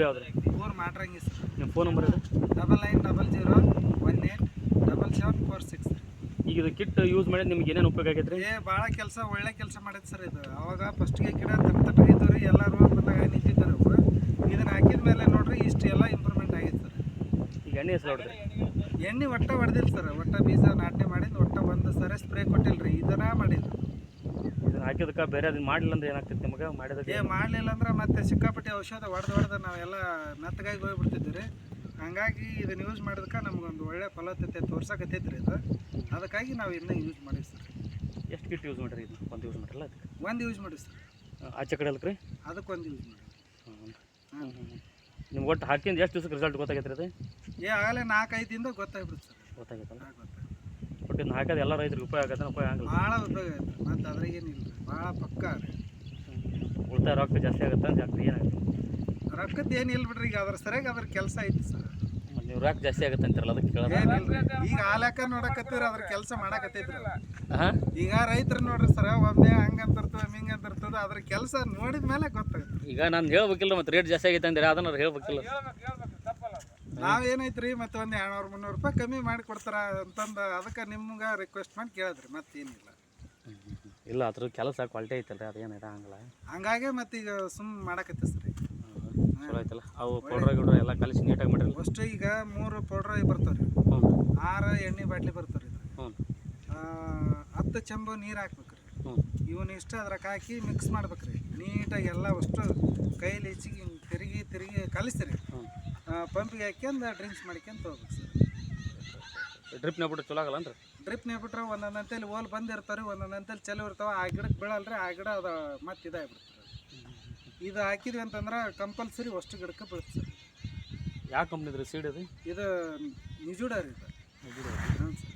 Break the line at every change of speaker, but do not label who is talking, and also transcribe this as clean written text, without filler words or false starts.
ಊರು ಯಾವ್ದು?
ಊರು ಮಾಡ್ರಂಗಿ ಸರ್.
ನಿಮ್ಮ ಫೋನ್ ನಂಬರ್ ಇದೆ?
9900187746.
ಈಗ ಇದು ಕಿಟ್ ಯೂಸ್ ಮಾಡಿ ನಿಮ್ಗೆ ಏನೇನು ಉಪಯೋಗ ಆಗೈತೆ ರೀ?
ಭಾಳ ಕೆಲಸ ಒಳ್ಳೆ ಕೆಲಸ ಮಾಡೈತೆ ಸರ್ ಇದು. ಅವಾಗ ಫಸ್ಟ್ಗೆ ಗಿಡ ತಪ್ಪಿದ್ದು ರೀ, ಎಲ್ಲ ರೋಗ ಬಂದಾಗ ನಿಂತಿದ್ದಾರೆ ಅವು. ಇದನ್ನು ಹಾಕಿದ ಮೇಲೆ ನೋಡ್ರಿ ಇಷ್ಟು ಎಲ್ಲ ಇಂಪ್ರೂವ್ಮೆಂಟ್ ಆಗೈತೆ ಸರ್.
ಈಗ ಎಣ್ಣೆ ಹೆಸರು ಹೊಡೆದ್ರಿ?
ಎಣ್ಣೆ ಒಟ್ಟ ಹೊಡೆದಿಲ್ಲ ಸರ್. ಒಟ್ಟ ಬೀಜ ನಾಟಿ ಮಾಡಿದ್ದು ಒಟ್ಟ ಒಂದು ಸರಿ ಸ್ಪ್ರೇ ಕೊಟ್ಟಿಲ್ಲ ರೀ, ಇದನ್ನ ಮಾಡಿದ್ರು.
ಇದನ್ನು ಹಾಕಿದಕ್ಕೆ ಬೇರೆ ಅದನ್ನ ಮಾಡಲಿಲ್ಲ ಅಂದ್ರೆ ಏನಾಗ್ತೈತೆ ನಿಮಗೆ? ಮಾಡಿದಕ್ಕೆ
ಮಾಡಲಿಲ್ಲ ಅಂದ್ರೆ ಮತ್ತೆ ಸಿಕ್ಕಾಪಟ್ಟೆ ಔಷಧ ಹೊಡೆದು ನಾವೆಲ್ಲ ಮೆತ್ತಗಾಗಿ ಹೋಗ್ಬಿಡ್ತಿದ್ವಿ ರೀ. ಹಂಗಾಗಿ ಇದನ್ನು ಯೂಸ್ ಮಾಡಿದಕ್ಕೆ ನಮ್ಗೊಂದು ಒಳ್ಳೆ ಫಲವತ್ತತೆ ತೋರ್ಸಕತ್ತೈತೆ ರೀ ಇದು. ಅದಕ್ಕಾಗಿ ನಾವು ಇದನ್ನ ಯೂಸ್ ಮಾಡಿವಿ ಸರ್.
ಎಷ್ಟು ಕಿಟ್ ಯೂಸ್ ಮಾಡಿರಿ? ಇದು ಒಂದು ಯೂಸ್ ಮಾಡಿರಲ್ಲ? ಅದಕ್ಕೆ
ಒಂದು ಯೂಸ್ ಮಾಡಿ ಸರ್.
ಆಚೆ ಕಡೆ ಅಲ್ರಿ?
ಅದಕ್ಕೊಂದು ಯೂಸ್ ಮಾಡಿ.
ನಿಮ್ಗೆ ಒಟ್ಟು ಹಾಕಿಂದ ಎಷ್ಟು ದಿವಸಕ್ಕೆ ರಿಸಲ್ಟ್ ಗೊತ್ತಾಗೈತೆ ರೀ? ಅದು
ಆಗಲೇ 4-5 ದಿನದಾಗ ಗೊತ್ತಾಗ್ಬಿಡುತ್ತೆ ಸರ್.
ಗೊತ್ತಾಗೈತಲ್ಲ? ಒಟ್ಟು ಇದನ್ನ ಹಾಕೋದು ಎಲ್ಲ ರೈತರಿಗೆ ಉಪಯೋಗ ಆಗತ್ತೆ? ಉಪಯೋಗ ಆಗಲ್ಲ?
ಭಾಳ ಉಪಯೋಗ ಆಯ್ತು. ಮತ್ತು ಅದ್ರಾಗೇನಿಲ್ಲ ರೀ, ಭಾಳ ಪಕ್ಕ ರೀ.
ಉಳಿತಾಯ ರೊಕ್ಕ ಜಾಸ್ತಿ ಆಗುತ್ತೆ ಅಂತ ಜಾಸ್ತಿ ಏನಾಗುತ್ತೆ?
ರೊಕ್ಕದ್ದು ಏನಿಲ್ಲ ಬಿಡ್ರಿ, ಈಗ ಅದ್ರ ಸರಿಯಾಗಿ ಅದ್ರ ಕೆಲಸ ಐತಿ ಸರ್.
ಮತ್ತು ನೀವು ರೊಕ್ಕ ಜಾಸ್ತಿ ಆಗುತ್ತೆ ಅಂತಿರಲ್ಲ, ಅದಕ್ಕೆ ಕೇಳೋದು.
ಈಗ ಹಾಲಾಕ ನೋಡಕತ್ತೀರಿ, ಅದ್ರ ಕೆಲಸ ಮಾಡಕತ್ತೈತ್ರಿ.
ಹಾಂ,
ಈಗ ರೈತರು ನೋಡ್ರಿ ಸರ್, ಒಮ್ಮೆ ಹಂಗಂತಿರ್ತದೆ ಹಿಂಗಂತಿರ್ತದೆ, ಅದ್ರ ಕೆಲಸ ನೋಡಿದ ಮೇಲೆ ಗೊತ್ತಾಗುತ್ತೆ.
ಈಗ ನಾನು ಹೇಳ್ಬೇಕಿಲ್ಲ, ಮತ್ತು ರೇಟ್ ಜಾಸ್ತಿ ಆಗೈತೆ ಅಂದ್ರೆ ಅದನ್ನ ಹೇಳ್ಬೇಕಿಲ್ಲ.
ನಾವೇನೈತ್ರಿ ಮತ್ತೆ ಒಂದು 200-300 ರೂಪಾಯಿ ಕಮ್ಮಿ ಮಾಡಿ ಕೊಡ್ತಾರ ಅಂತಂದು ಅದಕ್ಕೆ ನಿಮ್ಗೆ ರಿಕ್ವೆಸ್ಟ್ ಮಾಡಿ ಕೇಳಿದ್ರಿ, ಮತ್ತೇನಿಲ್ಲ.
ಇಲ್ಲ, ಅದ್ರ ಕೆಲಸ ಕ್ವಾಲಿಟಿ ಐತಲ್ರಿ, ಅದೇನಿದೆ ಹಂಗಲ್ಲ.
ಹಂಗಾಗಿ ಮತ್ತೆ ಈಗ ಸುಮ್ಮನೆ ಮಾಡಕತ್ತೆ ಸರ್.
ಚಲೋ ಐತಲ್ಲ? ಅವು ಪೌಡ್ರ್ ಗಿಡ್ರ್ ಎಲ್ಲ ಕಲಿಸಿ ನೀಟಾಗಿ ಮಾಡಿರಲ್ಲ?
ಫಸ್ಟ್ ಈಗ 3 ಪೌಡ್ರ್ ಬರ್ತಾವೆ ರೀ, 6 ಎಣ್ಣೆ ಬಾಟ್ಲಿ ಬರ್ತಾವೆ ರೀ. 10 ಚೆಂಬು ನೀರು ಹಾಕ್ಬೇಕು ರೀ. ಇವನ್ನ ಇಷ್ಟ ಅದ್ರಾಗ ಹಾಕಿ ಮಿಕ್ಸ್ ಮಾಡ್ಬೇಕು ರೀ ನೀಟಾಗಿ. ಎಲ್ಲ ಅಷ್ಟು ಕೈಲಿ ಹೆಚ್ಚಿಗೆ ತಿರುಗಿ ಕಲಿಸ್ರಿ. ಪಂಪಿಗೆ ಹಾಕ್ಯಂದು ಡ್ರಿಂಕ್ಸ್ ಮಾಡ್ಕೊಂತ ಹೋಗ್ಬೇಕು ಸರ್.
ಡ್ರಿಪ್ನ ಬಿಟ್ಟು ಚಲೋ ಆಗಲ್ಲ ಅಂದ್ರೆ?
ಡ್ರಿಪ್ನೇ ಬಿಟ್ರೆ ಒಂದೊಂದಂತೇಲಿ ಓಲ್ ಬಂದಿರ್ತಾರೆ, ಒಂದೊಂದಂತೇಲಿ ಚಲೋ ಇರ್ತಾವೆ. ಆ ಗಿಡಕ್ಕೆ ಬೀಳಲ್ರಿ, ಆ ಗಿಡ ಅದು ಮತ್ತೆ ಇದಾಗ್ಬಿಡ್ತಾರೆ. ಇದು ಹಾಕಿದ್ವಿ ಅಂತಂದ್ರೆ ಕಂಪಲ್ಸರಿ ಅಷ್ಟು ಗಿಡಕ್ಕೆ ಬೀಳುತ್ತೆ ಸರ್.
ಯಾವ ಕಂಪ್ನಿದ್ರಿ ಸೀಡ್ ಅದು?
ಇದು ನಿಜೂಡ ರೀ ಇದು.
ನಿಜೂಡ?
ಹಾಂ ಸರ್.